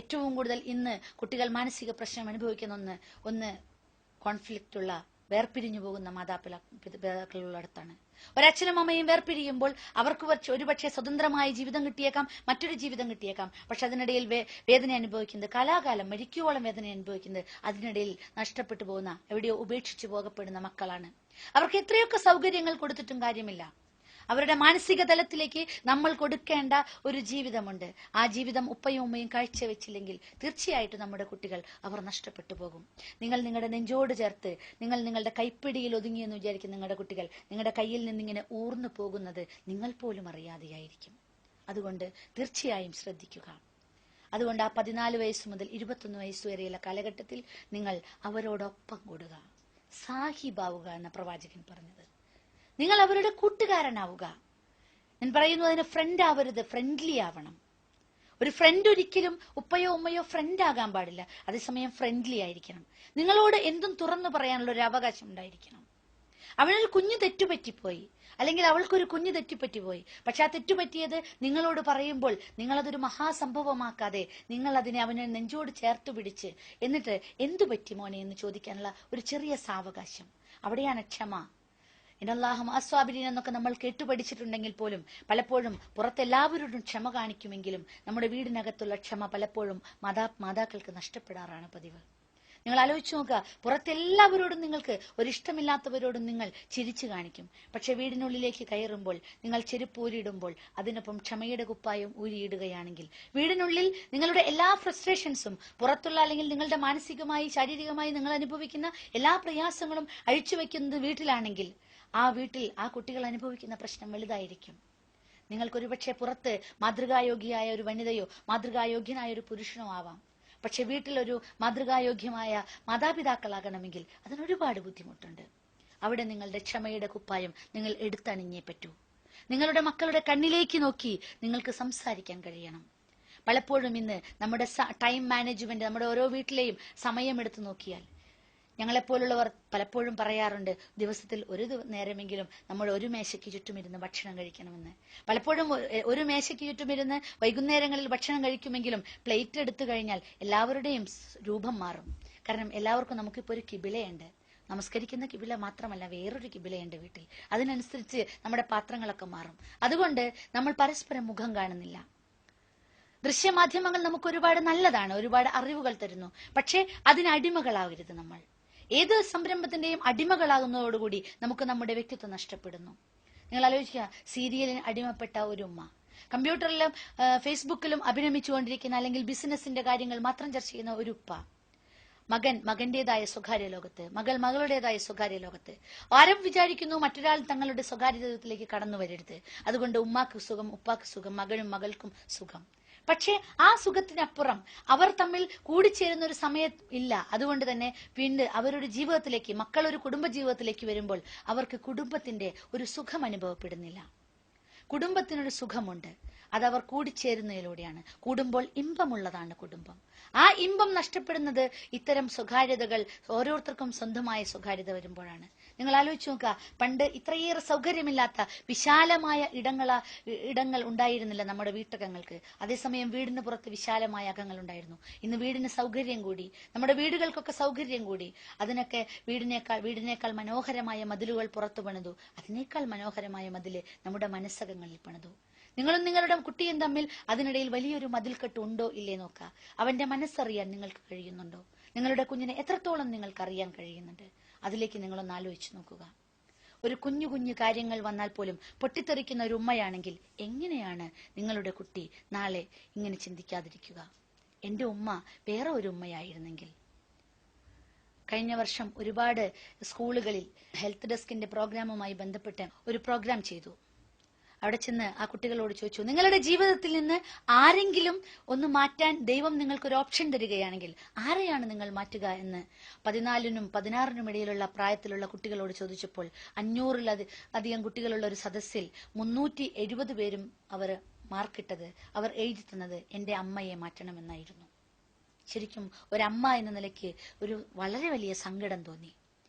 ഏറ്റവും കൂടുതൽ ഇന്ന് കുട്ടികൾ മാനസിക പ്രശ്നം അനുഭവിക്കുന്ന ഒന്ന് കോൺഫ്ലിക്റ്റ് ഉള്ള വേർപിരിഞ്ഞു പോകുന്ന മാതാപിതാക്കളുള്ളിടത്താണ്. ഒരച്ഛനും അമ്മയും വേർപിരിയുമ്പോൾ അവർക്ക് ഒരുപക്ഷെ സ്വതന്ത്രമായ ജീവിതം കിട്ടിയേക്കാം, മറ്റൊരു ജീവിതം കിട്ടിയേക്കാം. പക്ഷെ അതിനിടയിൽ വേദന അനുഭവിക്കുന്നത്, കാലാകാലം മരിക്കുവോളം വേദന അനുഭവിക്കുന്നത് അതിനിടയിൽ നഷ്ടപ്പെട്ടു പോകുന്ന, എവിടെയോ ഉപേക്ഷിച്ചു പോകപ്പെടുന്ന മക്കളാണ്. അവർക്ക് എത്രയൊക്കെ സൗകര്യങ്ങൾ കൊടുത്തിട്ടും കാര്യമില്ല. അവരുടെ മാനസിക തലത്തിലേക്ക് നമ്മൾ കൊടുക്കേണ്ട ഒരു ജീവിതമുണ്ട്. ആ ജീവിതം ഉപ്പയും ഉമ്മയും കാഴ്ചവെച്ചില്ലെങ്കിൽ തീർച്ചയായിട്ടും നമ്മുടെ കുട്ടികൾ അവർ നഷ്ടപ്പെട്ടു പോകും. നിങ്ങൾ നിങ്ങളുടെ നെഞ്ചോട് ചേർത്ത്, നിങ്ങൾ നിങ്ങളുടെ കൈപ്പിടിയിൽ ഒതുങ്ങിയെന്ന് വിചാരിക്കും നിങ്ങളുടെ കുട്ടികൾ നിങ്ങളുടെ കയ്യിൽ നിന്നിങ്ങനെ ഊർന്നു പോകുന്നത് നിങ്ങൾ പോലും അറിയാതെയായിരിക്കും. അതുകൊണ്ട് തീർച്ചയായും ശ്രദ്ധിക്കുക. അതുകൊണ്ട് ആ 14 വയസ്സ് മുതൽ 21 വയസ്സ് വരെയുള്ള കാലഘട്ടത്തിൽ നിങ്ങൾ അവരോടൊപ്പം കൂടുക, സാഹിബാവുക എന്ന പ്രവാചകൻ പറഞ്ഞത്. നിങ്ങൾ അവരുടെ കൂട്ടുകാരനാവുക. ഞാൻ പറയുന്നു, അതിന് ഫ്രണ്ട് ആവരുത്, ഫ്രണ്ട്ലി ആവണം. ഒരു ഫ്രണ്ട് ഒരിക്കലും ഉപ്പയോ ഉമ്മയോ ഫ്രണ്ട് ആകാൻ പാടില്ല, അതേസമയം ഫ്രണ്ട്ലി ആയിരിക്കണം. നിങ്ങളോട് എന്തും തുറന്നു പറയാനുള്ള ഒരു അവകാശം ഉണ്ടായിരിക്കണം. അവനൊരു കുഞ്ഞു തെറ്റുപറ്റിപ്പോയി, അല്ലെങ്കിൽ അവൾക്കൊരു കുഞ്ഞു തെറ്റുപറ്റിപ്പോയി, പക്ഷെ ആ തെറ്റുപറ്റിയത് നിങ്ങളോട് പറയുമ്പോൾ നിങ്ങളതൊരു മഹാസംഭവമാക്കാതെ നിങ്ങൾ അവനെ നെഞ്ചോട് ചേർത്ത് പിടിച്ച് എന്നിട്ട് എന്തു പറ്റി മോനെ എന്ന് ചോദിക്കാനുള്ള ഒരു ചെറിയ സാവകാശം. അവിടെയാണ് ക്ഷമ. ഇന്നല്ലാഹു മഅസ്വാബിരീൻ എന്നൊക്കെ നമ്മൾ കേട്ടുപഠിച്ചിട്ടുണ്ടെങ്കിൽ പോലും പലപ്പോഴും പുറത്തെല്ലാവരോടും ക്ഷമ കാണിക്കുമെങ്കിലും നമ്മുടെ വീടിനകത്തുള്ള ക്ഷമ പലപ്പോഴും മാതാക്കൾക്ക് നഷ്ടപ്പെടാറാണ് പതിവ്. നിങ്ങൾ ആലോചിച്ചു നോക്കുക, പുറത്തെല്ലാവരോടും നിങ്ങൾക്ക് ഒരിഷ്ടമില്ലാത്തവരോടും നിങ്ങൾ ചിരിച്ചു കാണിക്കും. പക്ഷെ വീടിനുള്ളിലേക്ക് കയറുമ്പോൾ നിങ്ങൾ ചെരുപ്പ് ഊരിയിടുമ്പോൾ അതിനൊപ്പം ക്ഷമയുടെ കുപ്പായം ഊരിയിടുകയാണെങ്കിൽ വീടിനുള്ളിൽ നിങ്ങളുടെ എല്ലാ ഫ്രസ്ട്രേഷൻസും പുറത്തുള്ള, അല്ലെങ്കിൽ നിങ്ങളുടെ മാനസികമായി ശാരീരികമായി നിങ്ങൾ അനുഭവിക്കുന്ന എല്ലാ പ്രയാസങ്ങളും അഴിച്ചു വെക്കുന്നത് വീട്ടിലാണെങ്കിൽ ആ വീട്ടിൽ ആ കുട്ടികൾ അനുഭവിക്കുന്ന പ്രശ്നം വലുതായിരിക്കും. നിങ്ങൾക്കൊരുപക്ഷെ പുറത്ത് മാതൃകായോഗ്യയായ ഒരു വനിതയോ മാതൃകായോഗ്യനായ ഒരു പുരുഷനോ ആവാം. പക്ഷെ വീട്ടിലൊരു മാതൃകായോഗ്യമായ മാതാപിതാക്കളാകണമെങ്കിൽ അതിനൊരുപാട് ബുദ്ധിമുട്ടുണ്ട്. അവിടെ നിങ്ങളുടെ ക്ഷമയുടെ കുപ്പായം നിങ്ങൾ എടുത്തണിഞ്ഞേ പറ്റൂ. നിങ്ങളുടെ മക്കളുടെ കണ്ണിലേക്ക് നോക്കി നിങ്ങൾക്ക് സംസാരിക്കാൻ കഴിയണം. പലപ്പോഴും ഇന്ന് നമ്മുടെ ടൈം മാനേജ്മെന്റ്, നമ്മുടെ ഓരോ വീട്ടിലെയും സമയമെടുത്ത് നോക്കിയാൽ, ഞങ്ങളെപ്പോലുള്ളവർ പലപ്പോഴും പറയാറുണ്ട്, ദിവസത്തിൽ ഒരു നേരമെങ്കിലും നമ്മൾ ഒരു മേശയ്ക്ക് ചുറ്റുമിരുന്ന് ഭക്ഷണം കഴിക്കണമെന്ന്. പലപ്പോഴും ഒരു മേശയ്ക്ക് ചുറ്റുമിരുന്ന് വൈകുന്നേരങ്ങളിൽ ഭക്ഷണം കഴിക്കുമെങ്കിലും പ്ലേറ്റ് എടുത്തു കഴിഞ്ഞാൽ എല്ലാവരുടെയും രൂപം മാറും. കാരണം എല്ലാവർക്കും നമുക്കിപ്പോൾ ഒരു കിബിലയുണ്ട്. നമസ്കരിക്കുന്ന കിബില മാത്രമല്ല, വേറൊരു കിബിലയുണ്ട് വീട്ടിൽ. അതിനനുസരിച്ച് നമ്മുടെ പാത്രങ്ങളൊക്കെ മാറും. അതുകൊണ്ട് നമ്മൾ പരസ്പരം മുഖം കാണുന്നില്ല. ദൃശ്യമാധ്യമങ്ങൾ നമുക്ക് ഒരുപാട് നല്ലതാണ്, ഒരുപാട് അറിവുകൾ തരുന്നു. പക്ഷേ അതിനടിമകളാവരുത്. നമ്മൾ ഏത് സംരംഭത്തിന്റെയും അടിമകളാകുന്നതോടുകൂടി നമുക്ക് നമ്മുടെ വ്യക്തിത്വം നഷ്ടപ്പെടുന്നു. നിങ്ങൾ ആലോചിക്കുക, സീരിയലിന് അടിമപ്പെട്ട ഒരു ഉമ്മ, കമ്പ്യൂട്ടറിലും ഫേസ്ബുക്കിലും അഭിനമിച്ചുകൊണ്ടിരിക്കുന്ന, അല്ലെങ്കിൽ ബിസിനസിന്റെ കാര്യങ്ങൾ മാത്രം ചർച്ച ചെയ്യുന്ന ഒരു ഉപ്പ, മകന്റേതായ സ്വകാര്യ ലോകത്ത്, മകളുടേതായ സ്വകാര്യ ലോകത്ത്. ആരും വിചാരിക്കുന്നു മറ്റൊരാൾ തങ്ങളുടെ സ്വകാര്യ ജീവിതത്തിലേക്ക് കടന്നു വരരുത്, അതുകൊണ്ട് ഉമ്മാക്ക് സുഖം, ഉപ്പാക്ക് സുഖം, മകനും മകൾക്കും സുഖം. പക്ഷെ ആ സുഖത്തിനപ്പുറം അവർ തമ്മിൽ കൂടിച്ചേരുന്ന ഒരു സമയം ഇല്ല. അതുകൊണ്ട് തന്നെ പിന്നീട് അവരുടെ ജീവിതത്തിലേക്ക്, മക്കൾ ഒരു കുടുംബ ജീവിതത്തിലേക്ക് വരുമ്പോൾ അവർക്ക് കുടുംബത്തിന്റെ ഒരു സുഖം അനുഭവപ്പെടുന്നില്ല. കുടുംബത്തിനൊരു സുഖമുണ്ട്, അതവർ കൂടിച്ചേരുന്നതിലൂടെയാണ്. കൂടുമ്പോൾ ഇമ്പമുള്ളതാണ് കുടുംബം. ആ ഇമ്പം നഷ്ടപ്പെടുന്നത് ഇത്തരം സ്വകാര്യതകൾ, ഓരോരുത്തർക്കും സ്വന്തമായ സ്വകാര്യത വരുമ്പോഴാണ്. നിങ്ങൾ ആലോചിച്ച് നോക്കുക, പണ്ട് ഇത്രയേറെ സൗകര്യമില്ലാത്ത വിശാലമായ ഇടങ്ങൾ ഉണ്ടായിരുന്നില്ല നമ്മുടെ വീട്ടകങ്ങൾക്ക്. അതേസമയം വീടിന് പുറത്ത് വിശാലമായ അകങ്ങൾ ഉണ്ടായിരുന്നു. ഇന്ന് വീടിന് സൗകര്യം കൂടി, നമ്മുടെ വീടുകൾക്കൊക്കെ സൗകര്യം കൂടി. അതിനൊക്കെ വീടിനേക്കാൾ മനോഹരമായ മതിലുകൾ പുറത്തു പണിതു. അതിനേക്കാൾ മനോഹരമായ മതില് നമ്മുടെ മനസ്സകങ്ങളിൽ പണിതു. നിങ്ങളും നിങ്ങളുടെ കുട്ടിയും തമ്മിൽ അതിനിടയിൽ വലിയൊരു മതിൽക്കെട്ട് ഉണ്ടോ ഇല്ലേ നോക്കുക. അവന്റെ മനസ്സറിയാൻ നിങ്ങൾക്ക് കഴിയുന്നുണ്ടോ? നിങ്ങളുടെ കുഞ്ഞിനെ എത്രത്തോളം നിങ്ങൾക്ക് അറിയാൻ കഴിയുന്നുണ്ട്? അതിലേക്ക് നിങ്ങളൊന്ന് ആലോചിച്ച് നോക്കുക. ഒരു കുഞ്ഞു കുഞ്ഞു കാര്യങ്ങൾ വന്നാൽ പോലും പൊട്ടിത്തെറിക്കുന്ന ഒരു ഉമ്മയാണെങ്കിൽ എങ്ങനെയാണ് നിങ്ങളുടെ കുട്ടി നാളെ ഇങ്ങനെ ചിന്തിക്കാതിരിക്കുക? എന്റെ ഉമ്മ വേറെ ഒരു ഉമ്മയായിരുന്നെങ്കിൽ. കഴിഞ്ഞ വർഷം ഒരുപാട് സ്കൂളുകളിൽ ഹെൽത്ത് ഡെസ്കിന്റെ പ്രോഗ്രാമുമായി ബന്ധപ്പെട്ട് ഒരു പ്രോഗ്രാം ചെയ്തു. അവിടെ ചെന്ന് ആ കുട്ടികളോട് ചോദിച്ചു, നിങ്ങളുടെ ജീവിതത്തിൽ നിന്ന് ആരെങ്കിലും ഒന്ന് മാറ്റാൻ ദൈവം നിങ്ങൾക്കൊരു ഓപ്ഷൻ തരികയാണെങ്കിൽ ആരെയാണ് നിങ്ങൾ മാറ്റുക എന്ന് 14നും 16നും ഇടയിലുള്ള പ്രായത്തിലുള്ള കുട്ടികളോട് ചോദിച്ചപ്പോൾ 500-ലധികം കുട്ടികളുള്ള ഒരു സദസ്സിൽ 370 പേരും അവർ മാർക്കിട്ടത്, അവർ എഴുതി തന്നത് എന്റെ അമ്മയെ മാറ്റണമെന്നായിരുന്നു. ശരിക്കും ഒരമ്മ എന്ന നിലയ്ക്ക് ഒരു വളരെ വലിയ സങ്കടം തോന്നി.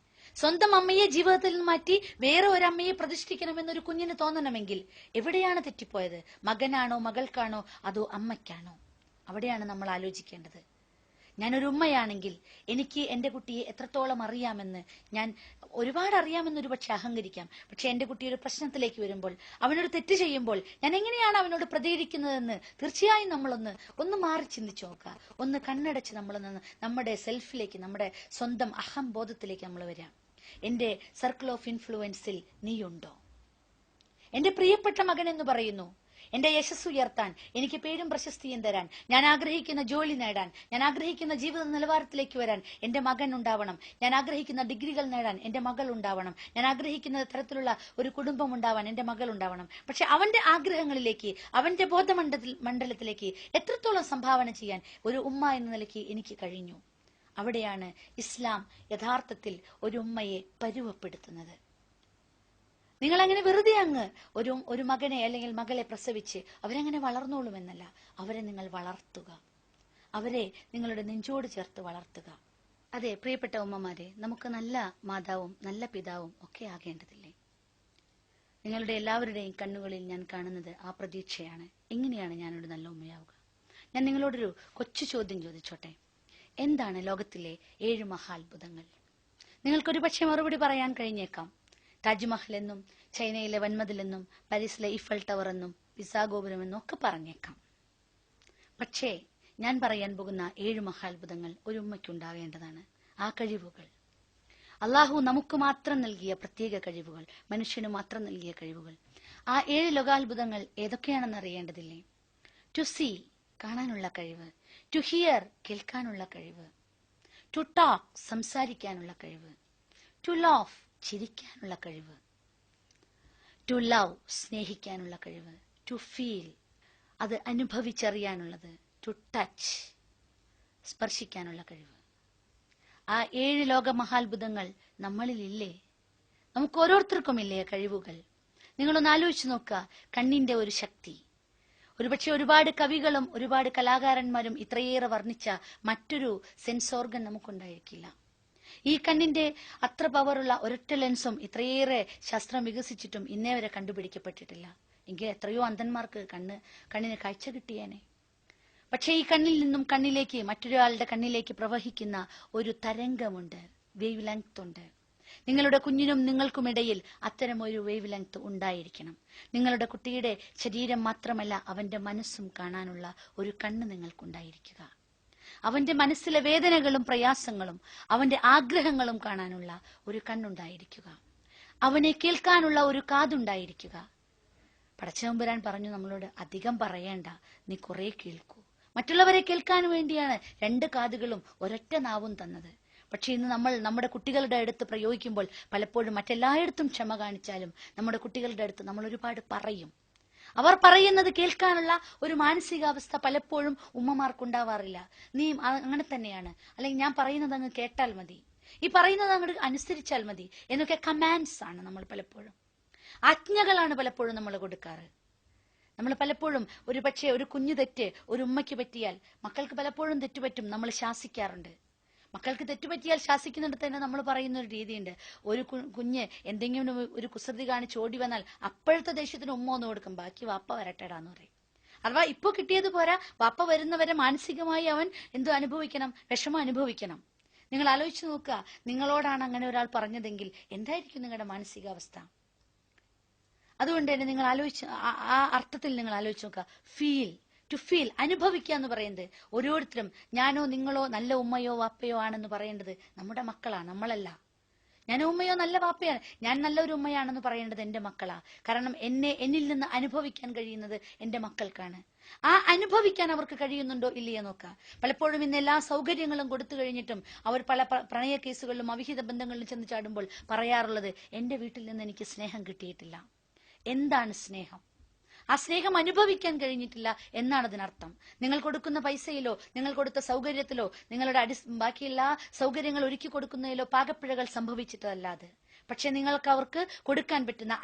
സ്വന്തം അമ്മയെ ജീവിതത്തിൽ നിന്ന് മാറ്റി വേറെ ഒരമ്മയെ പ്രതിഷ്ഠിക്കണമെന്നൊരു കുഞ്ഞിന് തോന്നണമെങ്കിൽ എവിടെയാണ് തെറ്റിപ്പോയത്? മകനാണോ, മകൾക്കാണോ, അതോ അമ്മയ്ക്കാണോ? അവിടെയാണ് നമ്മൾ ആലോചിക്കേണ്ടത്. ഞാനൊരു ഉമ്മയാണെങ്കിൽ എനിക്ക് എന്റെ കുട്ടിയെ എത്രത്തോളം അറിയാമെന്ന്, ഞാൻ ഒരുപാട് അറിയാമെന്നൊരു പക്ഷെ അഹങ്കരിക്കാം. പക്ഷെ എന്റെ കുട്ടി ഒരു പ്രശ്നത്തിലേക്ക് വരുമ്പോൾ, അവനൊരു തെറ്റ് ചെയ്യുമ്പോൾ ഞാൻ എങ്ങനെയാണ് അവനോട് പ്രതികരിക്കുന്നതെന്ന് തീർച്ചയായും ഒന്ന് മാറി ചിന്തിച്ചു നോക്കുക. ഒന്ന് കണ്ണടച്ച് നമ്മുടെ സെൽഫിലേക്ക്, നമ്മുടെ സ്വന്തം അഹംബോധത്തിലേക്ക് നമ്മൾ വരാം. എന്റെ സർക്കിൾ ഓഫ് ഇൻഫ്ലുവൻസിൽ നീയുണ്ടോ? എന്റെ പ്രിയപ്പെട്ട മകൻ എന്ന് പറയുന്നു, എന്റെ യശസ് ഉയർത്താൻ, എനിക്ക് പേരും പ്രശസ്തിയും തരാൻ, ഞാൻ ആഗ്രഹിക്കുന്ന ജോലി നേടാൻ, ഞാൻ ആഗ്രഹിക്കുന്ന ജീവിത നിലവാരത്തിലേക്ക് വരാൻ എന്റെ മകൻ ഉണ്ടാവണം. ഞാൻ ആഗ്രഹിക്കുന്ന ഡിഗ്രികൾ നേടാൻ എന്റെ മകൾ ഉണ്ടാവണം. ഞാൻ ആഗ്രഹിക്കുന്ന തരത്തിലുള്ള ഒരു കുടുംബം ഉണ്ടാവാൻ എന്റെ മകൾ ഉണ്ടാവണം. പക്ഷെ അവന്റെ ആഗ്രഹങ്ങളിലേക്ക്, അവന്റെ ബോധമണ്ഡലത്തിലേക്ക് എത്രത്തോളം സംഭാവന ചെയ്യാൻ ഒരു ഉമ്മ എന്ന നിലയ്ക്ക് എനിക്ക് കഴിഞ്ഞു? അവിടെയാണ് ഇസ്ലാം യഥാർത്ഥത്തിൽ ഒരു ഉമ്മയെ പരുവപ്പെടുത്തുന്നത്. നിങ്ങൾ അങ്ങനെ വെറുതെ അങ്ങ് ഒരു മകനെ അല്ലെങ്കിൽ മകളെ പ്രസവിച്ച് അവരങ്ങനെ വളർന്നോളുമെന്നല്ല, അവരെ നിങ്ങൾ വളർത്തുക, അവരെ നിങ്ങളുടെ നെഞ്ചോട് ചേർത്ത് വളർത്തുക. അതെ പ്രിയപ്പെട്ട ഉമ്മമാരെ, നമുക്ക് നല്ല മാതാവും നല്ല പിതാവും ഒക്കെ ആകേണ്ടതില്ലേ? നിങ്ങളുടെ എല്ലാവരുടെയും കണ്ണുകളിൽ ഞാൻ കാണുന്നത് ആ പ്രതീക്ഷയാണ്. എങ്ങനെയാണ് ഞാനൊരു നല്ല ഉമ്മയാവുക? ഞാൻ നിങ്ങളോടൊരു കൊച്ചു ചോദ്യം ചോദിച്ചോട്ടെ. എന്താണ് ലോകത്തിലെ 7 മഹാത്ഭുതങ്ങൾ? നിങ്ങൾക്കൊരു പക്ഷേ മറുപടി പറയാൻ കഴിഞ്ഞേക്കാം. താജ്മഹൽ എന്നും, ചൈനയിലെ വൻമതിലെന്നും, പാരീസിലെ ഈഫൽ ടവർ എന്നും, പിസാ ഗോപുരം എന്നും ഒക്കെ പറഞ്ഞേക്കാം. പക്ഷേ ഞാൻ പറയാൻ പോകുന്ന 7 മഹാത്ഭുതങ്ങൾ ഒരു ഉമ്മയ്ക്കുണ്ടാകേണ്ടതാണ്. ആ കഴിവുകൾ അള്ളാഹു നമുക്ക് മാത്രം നൽകിയ പ്രത്യേക കഴിവുകൾ, മനുഷ്യന് മാത്രം നൽകിയ കഴിവുകൾ. ആ 7 ലോകാത്ഭുതങ്ങൾ ഏതൊക്കെയാണെന്ന് അറിയേണ്ടതില്ലേ? ടു സീ, കാണാനുള്ള കഴിവ്. ടു ഹിയർ, കേൾക്കാനുള്ള കഴിവ്. ടു ടോക്ക്, സംസാരിക്കാനുള്ള കഴിവ്. ടു ലാഫ്, ചിരിക്കാനുള്ള കഴിവ്. ടു ലവ്, സ്നേഹിക്കാനുള്ള കഴിവ്. ടു ഫീൽ, അത് അനുഭവിച്ചറിയാനുള്ളത്. ടു ടച്ച്, സ്പർശിക്കാനുള്ള കഴിവ്. ആ 7 ലോക മഹാത്ഭുതങ്ങൾ നമ്മളിലില്ലേ? നമുക്ക് ഓരോരുത്തർക്കും ഇല്ലേ കഴിവുകൾ? നിങ്ങളൊന്ന് ആലോചിച്ച് നോക്കുക. കണ്ണിന്റെ ഒരു ശക്തി, ഒരുപക്ഷെ ഒരുപാട് കവികളും ഒരുപാട് കലാകാരന്മാരും ഇത്രയേറെ വർണ്ണിച്ച മറ്റൊരു സെൻസ് ഓർഗൻ നമുക്കുണ്ടായിരിക്കില്ല. ഈ കണ്ണിന്റെ അത്ര പവറുള്ള ഒരൊറ്റ ലെൻസും ഇത്രയേറെ ശാസ്ത്രം വികസിച്ചിട്ടും ഇന്നേ വരെ കണ്ടുപിടിക്കപ്പെട്ടിട്ടില്ല. എങ്കിൽ എത്രയോ അന്ധന്മാർക്ക് കണ്ണിന് കാഴ്ച കിട്ടിയേനെ. പക്ഷെ ഈ കണ്ണിൽ നിന്നും കണ്ണിലേക്ക്, മറ്റൊരാളുടെ കണ്ണിലേക്ക് പ്രവഹിക്കുന്ന ഒരു തരംഗമുണ്ട്, വേവ് ലെങ്ത് ഉണ്ട്. നിങ്ങളുടെ കുഞ്ഞിനും നിങ്ങൾക്കുമിടയിൽ അത്തരം ഒരു വേവ് ലെങ്ത് ഉണ്ടായിരിക്കണം. നിങ്ങളുടെ കുട്ടിയുടെ ശരീരം മാത്രമല്ല, അവന്റെ മനസ്സും കാണാനുള്ള ഒരു കണ്ണ് നിങ്ങൾക്കുണ്ടായിരിക്കുക. അവന്റെ മനസ്സിലെ വേദനകളും പ്രയാസങ്ങളും അവന്റെ ആഗ്രഹങ്ങളും കാണാനുള്ള ഒരു കണ്ണുണ്ടായിരിക്കുക. അവനെ കേൾക്കാനുള്ള ഒരു കാതുണ്ടായിരിക്കുക. പടച്ചതമ്പുരാൻ പറഞ്ഞു നമ്മളോട്, അധികം പറയേണ്ട, നീ കുറെ കേൾക്കൂ. മറ്റുള്ളവരെ കേൾക്കാൻ വേണ്ടിയാണ് 2 കാതുകളും ഒരൊറ്റ നാവും തന്നത്. പക്ഷെ ഇന്ന് നമ്മൾ നമ്മുടെ കുട്ടികളുടെ അടുത്ത് പ്രയോഗിക്കുമ്പോൾ പലപ്പോഴും മറ്റെല്ലായിടത്തും ക്ഷമ കാണിച്ചാലും നമ്മുടെ കുട്ടികളുടെ അടുത്ത് നമ്മൾ ഒരുപാട് പറയും. അവർ പറയുന്നത് കേൾക്കാനുള്ള ഒരു മാനസികാവസ്ഥ പലപ്പോഴും ഉമ്മമാർക്കുണ്ടാവാറില്ല. നീ അങ്ങനെ തന്നെയാണ്, അല്ലെങ്കിൽ ഞാൻ പറയുന്നത് അങ്ങ് കേട്ടാൽ മതി, ഈ പറയുന്നത് അങ്ങോട്ട് അനുസരിച്ചാൽ മതി എന്നൊക്കെ കമാൻഡ്സ് ആണ് നമ്മൾ പലപ്പോഴും, ആജ്ഞകളാണ് പലപ്പോഴും നമ്മൾ കൊടുക്കാറ്. നമ്മൾ പലപ്പോഴും ഒരു പക്ഷേ ഒരു കുഞ്ഞു തെറ്റ് ഒരു ഉമ്മയ്ക്ക് പറ്റിയാൽ, മക്കൾക്ക് പലപ്പോഴും തെറ്റുപറ്റും, നമ്മൾ ശാസിക്കാറുണ്ട്. മക്കൾക്ക് തെറ്റുപറ്റിയാൽ ശാസിക്കുന്നിടത്ത് തന്നെ നമ്മൾ പറയുന്ന ഒരു രീതിയുണ്ട്. ഒരു കുഞ്ഞ് എന്തെങ്കിലും ഒരു കുസൃതി കാണിച്ച് ഓടി വന്നാൽ അപ്പോഴത്തെ ദേഷ്യത്തിന് ഉമ്മ ഒന്ന് കൊടുക്കും, ബാക്കി വാപ്പ വരട്ടെടാന്ന് പറയും. അഥവാ ഇപ്പൊ കിട്ടിയത് പോരാ, വാപ്പ വരുന്നവരെ മാനസികമായി അവൻ എന്തോ അനുഭവിക്കണം, വിഷമം അനുഭവിക്കണം. നിങ്ങൾ ആലോചിച്ച് നോക്കുക, നിങ്ങളോടാണ് അങ്ങനെ ഒരാൾ പറഞ്ഞതെങ്കിൽ എന്തായിരിക്കും നിങ്ങളുടെ മാനസികാവസ്ഥ? അതുകൊണ്ട് തന്നെ നിങ്ങൾ ആ അർത്ഥത്തിൽ നിങ്ങൾ ആലോചിച്ച് നോക്കുക. ഫീൽ, ടു ഫീൽ, അനുഭവിക്കുക എന്ന് പറയുന്നത് ഓരോരുത്തരും, ഞാനോ നിങ്ങളോ നല്ല ഉമ്മയോ വാപ്പയോ ആണെന്ന് പറയേണ്ടത് നമ്മുടെ മക്കളാണ്, നമ്മളല്ല. ഞാനോ ഉമ്മയോ നല്ല വാപ്പയാണ്, ഞാൻ നല്ലൊരു ഉമ്മയാണെന്ന് പറയേണ്ടത് എന്റെ മക്കളാ. കാരണം എന്നിൽ നിന്ന് അനുഭവിക്കാൻ കഴിയുന്നത് എന്റെ മക്കൾക്കാണ്. ആ അനുഭവിക്കാൻ അവർക്ക് കഴിയുന്നുണ്ടോ ഇല്ലയോ നോക്കുക. പലപ്പോഴും ഇന്ന് എല്ലാ സൗകര്യങ്ങളും കൊടുത്തു കഴിഞ്ഞിട്ടും അവർ പല പ്രണയ കേസുകളിലും അവിഹിത ബന്ധങ്ങളിലും ചെന്ന് ചാടുമ്പോൾ പറയാറുള്ളത്, എന്റെ വീട്ടിൽ നിന്ന് എനിക്ക് സ്നേഹം കിട്ടിയിട്ടില്ല. എന്താണ് സ്നേഹം? ആ സ്നേഹം അനുഭവിക്കാൻ കഴിഞ്ഞിട്ടില്ല എന്നാണ് അതിനർത്ഥം. നിങ്ങൾ കൊടുക്കുന്ന പൈസയിലോ നിങ്ങൾ കൊടുത്ത സൗകര്യത്തിലോ നിങ്ങളുടെ ബാക്കി എല്ലാ സൗകര്യങ്ങൾ ഒരുക്കി കൊടുക്കുന്നതിലോ പാകപ്പിഴകൾ സംഭവിച്ചിട്ടല്ലാതെ, പക്ഷെ നിങ്ങൾക്ക് അവർക്ക് കൊടുക്കാൻ പറ്റുന്ന